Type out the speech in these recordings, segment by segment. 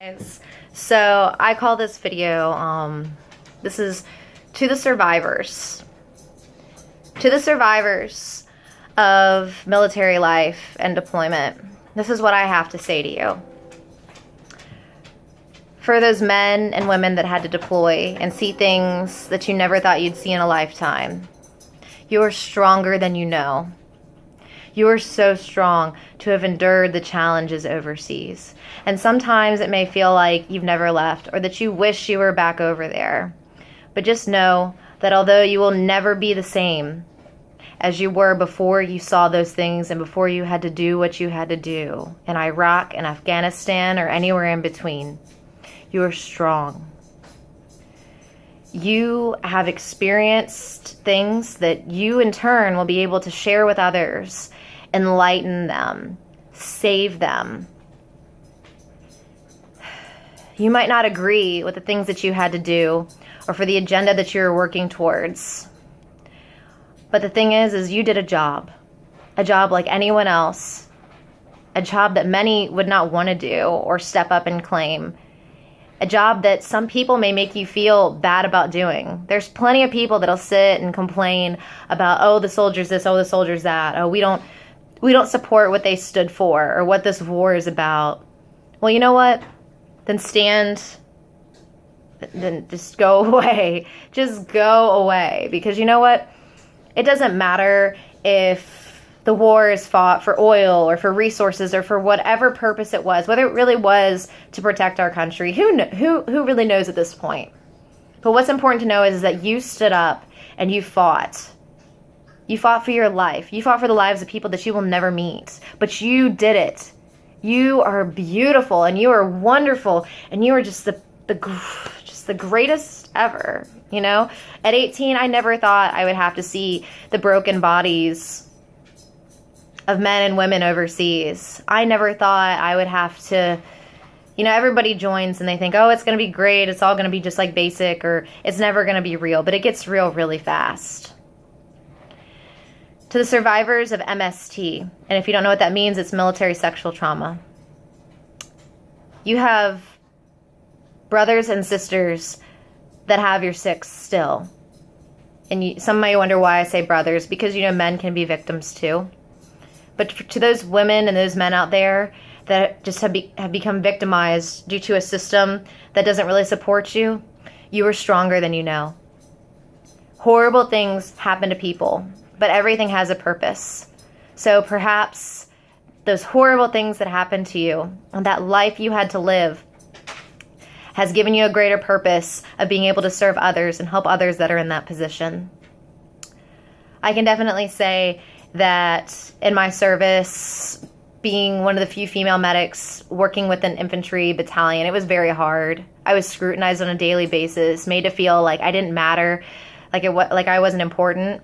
Guys, so I call this video, this is to the survivors. To the survivors of military life and deployment. This is what I have to say to you. For those men and women that had to deploy and see things that you never thought you'd see in a lifetime, you are stronger than you know. You are so strong to have endured the challenges overseas. And sometimes it may feel like you've never left or that you wish you were back over there. But just know that although you will never be the same as you were before you saw those things and before you had to do what you had to do in Iraq and Afghanistan or anywhere in between, you are strong. You have experienced things that you in turn will be able to share with others, enlighten them, save them. You might not agree with the things that you had to do or for the agenda that you're working towards. But the thing is you did a job like anyone else, a job that many would not want to do or step up and claim. A job that some people may make you feel bad about doing. There's plenty of people that'll sit and complain about, oh, the soldiers this, oh, the soldiers that, oh, we don't support what they stood for or what this war is about. Well, you know what? Then just go away. Just go away. Because you know what? It doesn't matter if the war is fought for oil or for resources or for whatever purpose it was, whether it really was to protect our country. Who really knows at this point? But what's important to know is that you stood up and you fought. You fought for your life. You fought for the lives of people that you will never meet. But you did it. You are beautiful and you are wonderful and you are just the greatest ever. You know, at 18, I never thought I would have to see the broken bodies of men and women overseas. I never thought I would have to, you know, everybody joins and they think, oh, it's going to be great. It's all going to be just like basic, or it's never going to be real, but it gets real really fast. To the survivors of MST, and if you don't know what that means, it's military sexual trauma. You have brothers and sisters that have your six still. And some might wonder why I say brothers, because, you know, men can be victims too. But to those women and those men out there that just have become victimized due to a system that doesn't really support you, you are stronger than you know. Horrible things happen to people, but everything has a purpose. So perhaps those horrible things that happened to you and that life you had to live has given you a greater purpose of being able to serve others and help others that are in that position. I can definitely say that in my service, being one of the few female medics working with an infantry battalion, it was very hard. I was scrutinized on a daily basis, made to feel like I didn't matter, like I wasn't important.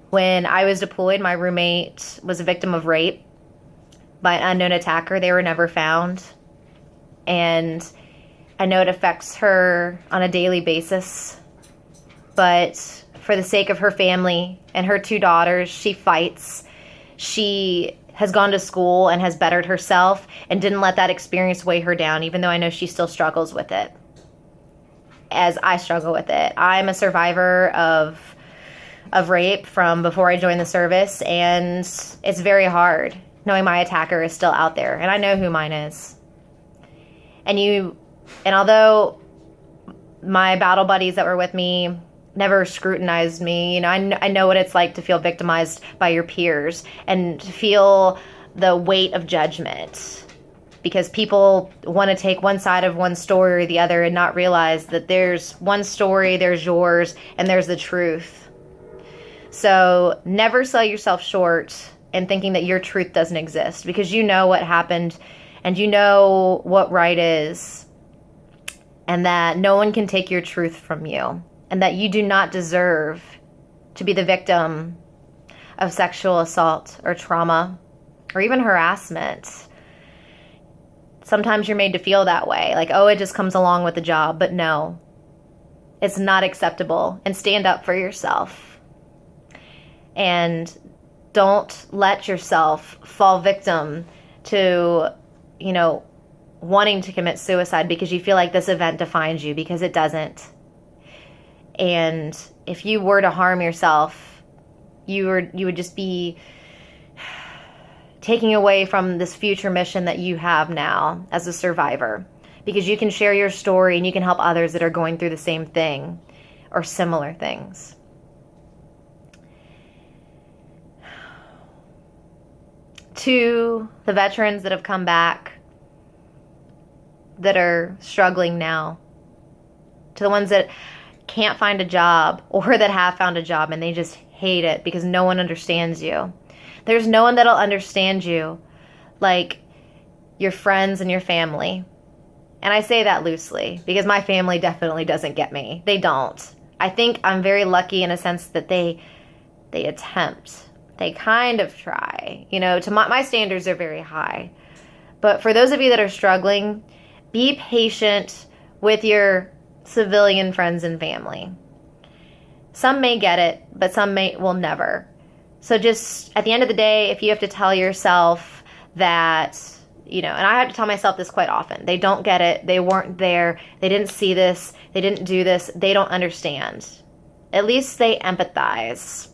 When I was deployed, my roommate was a victim of rape by an unknown attacker. They were never found. And I know it affects her on a daily basis, but for the sake of her family and her two daughters, she fights. She has gone to school and has bettered herself and didn't let that experience weigh her down, even though I know she still struggles with it, as I struggle with it. I'm a survivor of rape from before I joined the service, and it's very hard knowing my attacker is still out there, and I know who mine is. And although my battle buddies that were with me never scrutinized me, you know, I know what it's like to feel victimized by your peers and to feel the weight of judgment, because people want to take one side of one story or the other and not realize that there's one story, there's yours, and there's the truth. So never sell yourself short in thinking that your truth doesn't exist, because you know what happened and you know what right is, and that no one can take your truth from you, and that you do not deserve to be the victim of sexual assault or trauma or even harassment. Sometimes you're made to feel that way, like, oh, it just comes along with the job. But no, it's not acceptable. And stand up for yourself. And don't let yourself fall victim to, you know, wanting to commit suicide because you feel like this event defines you, because it doesn't. And if you were to harm yourself, you would just be taking away from this future mission that you have now as a survivor, because you can share your story and you can help others that are going through the same thing or similar things. To the veterans that have come back, that are struggling now, to the ones that can't find a job or that have found a job and they just hate it because no one understands you. There's no one that'll understand you like your friends and your family. And I say that loosely because my family definitely doesn't get me. They don't. I think I'm very lucky in a sense that they attempt. They kind of try. You know, to my standards are very high. But for those of you that are struggling, be patient with your civilian friends and family. Some may get it, but some will never. So just at the end of the day, if you have to tell yourself that, you know, and I have to tell myself this quite often, they don't get it, they weren't there, they didn't see this, they didn't do this, they don't understand. At least they empathize.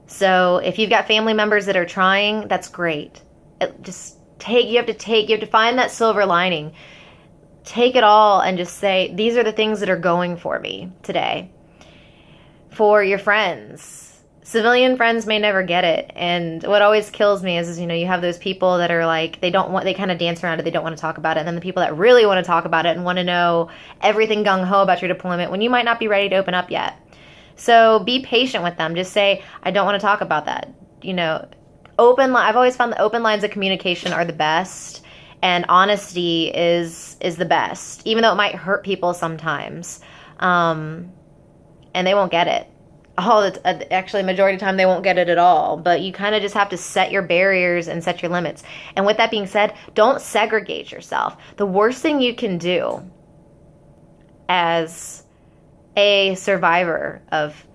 So if you've got family members that are trying, that's great. You have to find that silver lining. Take it all and just say, these are the things that are going for me today. For your friends, civilian friends may never get it. And what always kills me is, you know, you have those people that are like, they kind of dance around it. They don't want to talk about it. And then the people that really want to talk about it and want to know everything gung-ho about your deployment when you might not be ready to open up yet. So be patient with them. Just say, I don't want to talk about that. You know, I've always found the open lines of communication are the best, and honesty is the best, even though it might hurt people sometimes. And they won't get it. Actually, majority of the time they won't get it at all. But you kind of just have to set your barriers and set your limits. And with that being said, don't segregate yourself. The worst thing you can do as a survivor of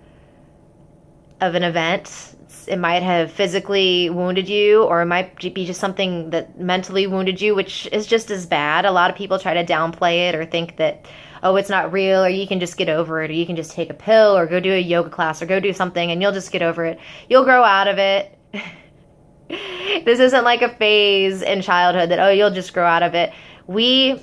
an event, it might have physically wounded you, or it might be just something that mentally wounded you, which is just as bad. A lot of people try to downplay it or think that, oh, it's not real, or you can just get over it, or you can just take a pill or go do a yoga class or go do something and you'll just get over it. You'll grow out of it. This isn't like a phase in childhood that, oh, you'll just grow out of it. We,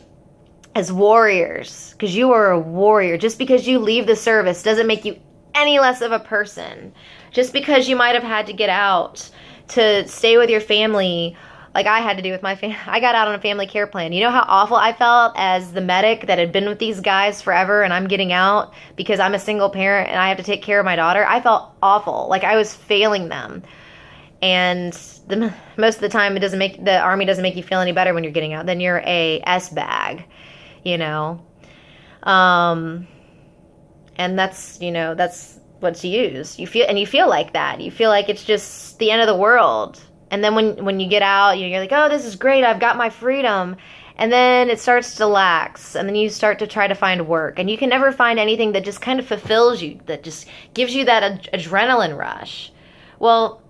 as warriors, because you are a warrior, just because you leave the service doesn't make you any less of a person. Just because you might have had to get out to stay with your family, like I had to do with my family. I got out on a family care plan. You know how awful I felt as the medic that had been with these guys forever, and I'm getting out because I'm a single parent and I have to take care of my daughter? I felt awful, like I was failing them. And most of the time, the Army doesn't make you feel any better when you're getting out. Then you're a S-bag, you know. And that's what's used. You feel like that. You feel like it's just the end of the world. And then when you get out, you're like, oh, this is great. I've got my freedom. And then it starts to lax. And then you start to try to find work. And you can never find anything that just kind of fulfills you, that just gives you that adrenaline rush. Well,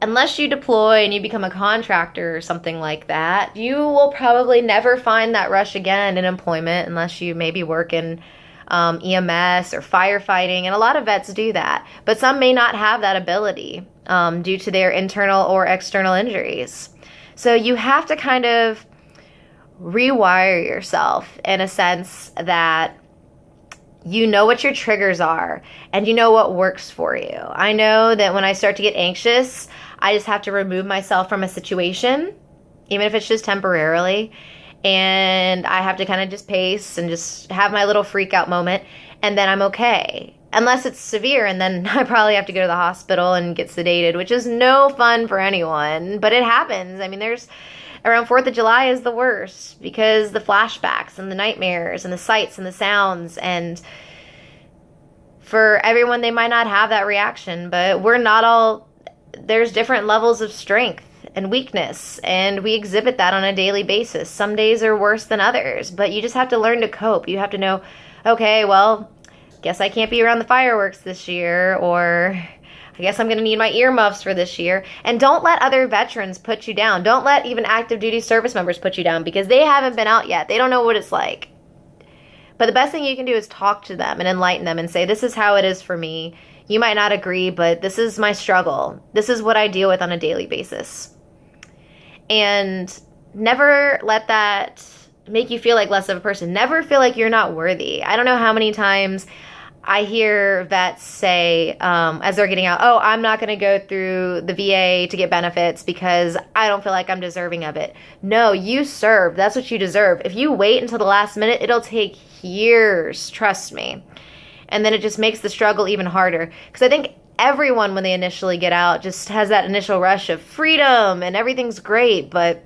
unless you deploy and you become a contractor or something like that, you will probably never find that rush again in employment, unless you maybe work in EMS or firefighting, and a lot of vets do that, but some may not have that ability due to their internal or external injuries. So you have to kind of rewire yourself in a sense that you know what your triggers are and you know what works for you. I know that when I start to get anxious, I just have to remove myself from a situation, even if it's just temporarily. And I have to kind of just pace and just have my little freak out moment, and then I'm okay. Unless it's severe, and then I probably have to go to the hospital and get sedated, which is no fun for anyone, but it happens. I mean, around 4th of July is the worst, because the flashbacks and the nightmares and the sights and the sounds, and for everyone, they might not have that reaction, but there's different levels of strength and weakness, and we exhibit that on a daily basis. Some days are worse than others, but you just have to learn to cope. You have to know, okay, well, guess I can't be around the fireworks this year, or I guess I'm going to need my earmuffs for this year. And don't let other veterans put you down. Don't let even active duty service members put you down because they haven't been out yet. They don't know what it's like. But the best thing you can do is talk to them and enlighten them and say, this is how it is for me. You might not agree, but this is my struggle. This is what I deal with on a daily basis. And never let that make you feel like less of a person. Never feel like you're not worthy. I don't know how many times I hear vets say, as they're getting out, oh, I'm not going to go through the VA to get benefits because I don't feel like I'm deserving of it. No, you served. That's what you deserve. If you wait until the last minute, it'll take years, trust me. And then it just makes the struggle even harder. Because I think everyone, when they initially get out, just has that initial rush of freedom and everything's great. But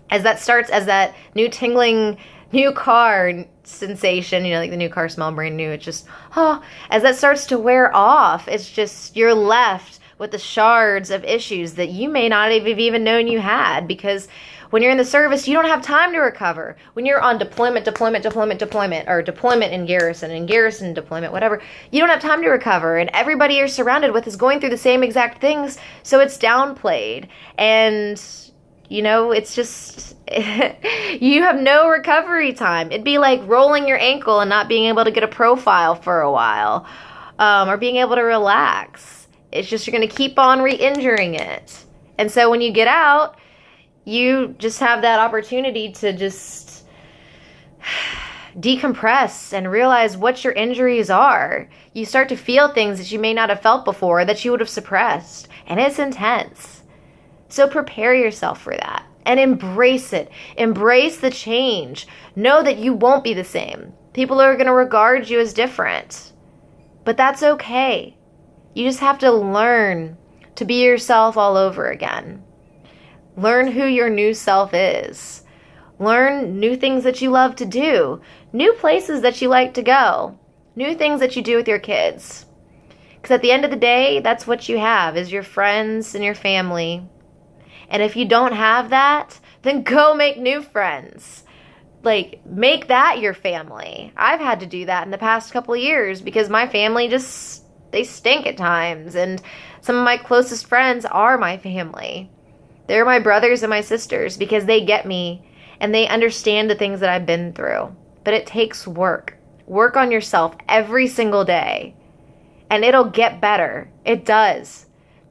as that starts, as that new tingling new car sensation, like the new car smell brand new, it's just, as that starts to wear off, it's just, you're left with the shards of issues that you may not have even known you had, because when you're in the service, you don't have time to recover. When you're on deployment, or deployment in garrison deployment, whatever, you don't have time to recover. And everybody you're surrounded with is going through the same exact things, so it's downplayed. And it's just, you have no recovery time. It'd be like rolling your ankle and not being able to get a profile for a while, or being able to relax. It's just, you're going to keep on re-injuring it. And so when you get out, you just have that opportunity to just decompress and realize what your injuries are. You start to feel things that you may not have felt before, that you would have suppressed. And it's intense. So prepare yourself for that and embrace it. Embrace the change. Know that you won't be the same. People are going to regard you as different. But that's okay. You just have to learn to be yourself all over again. Learn who your new self is. Learn new things that you love to do. New places that you like to go. New things that you do with your kids. Because at the end of the day, that's what you have, is your friends and your family. And if you don't have that, then go make new friends. Make that your family. I've had to do that in the past couple of years because my family they stink at times. And some of my closest friends are my family. They're my brothers and my sisters because they get me and they understand the things that I've been through. But it takes work. Work on yourself every single day. And it'll get better. It does.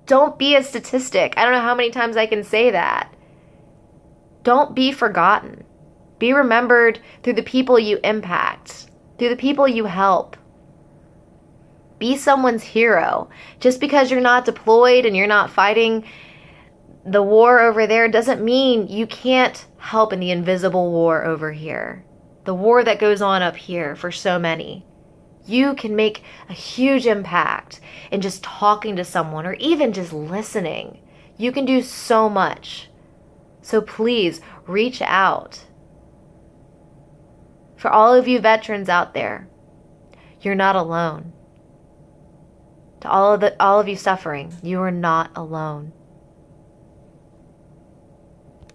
Don't be a statistic. I don't know how many times I can say that. Don't be forgotten. Be remembered through the people you impact, through the people you help. Be someone's hero. Just because you're not deployed and you're not fighting the war over there doesn't mean you can't help in the invisible war over here. The war that goes on up here for so many. You can make a huge impact in just talking to someone or even just listening. You can do so much. So please reach out. For all of you veterans out there, you're not alone. To all of you suffering, you are not alone.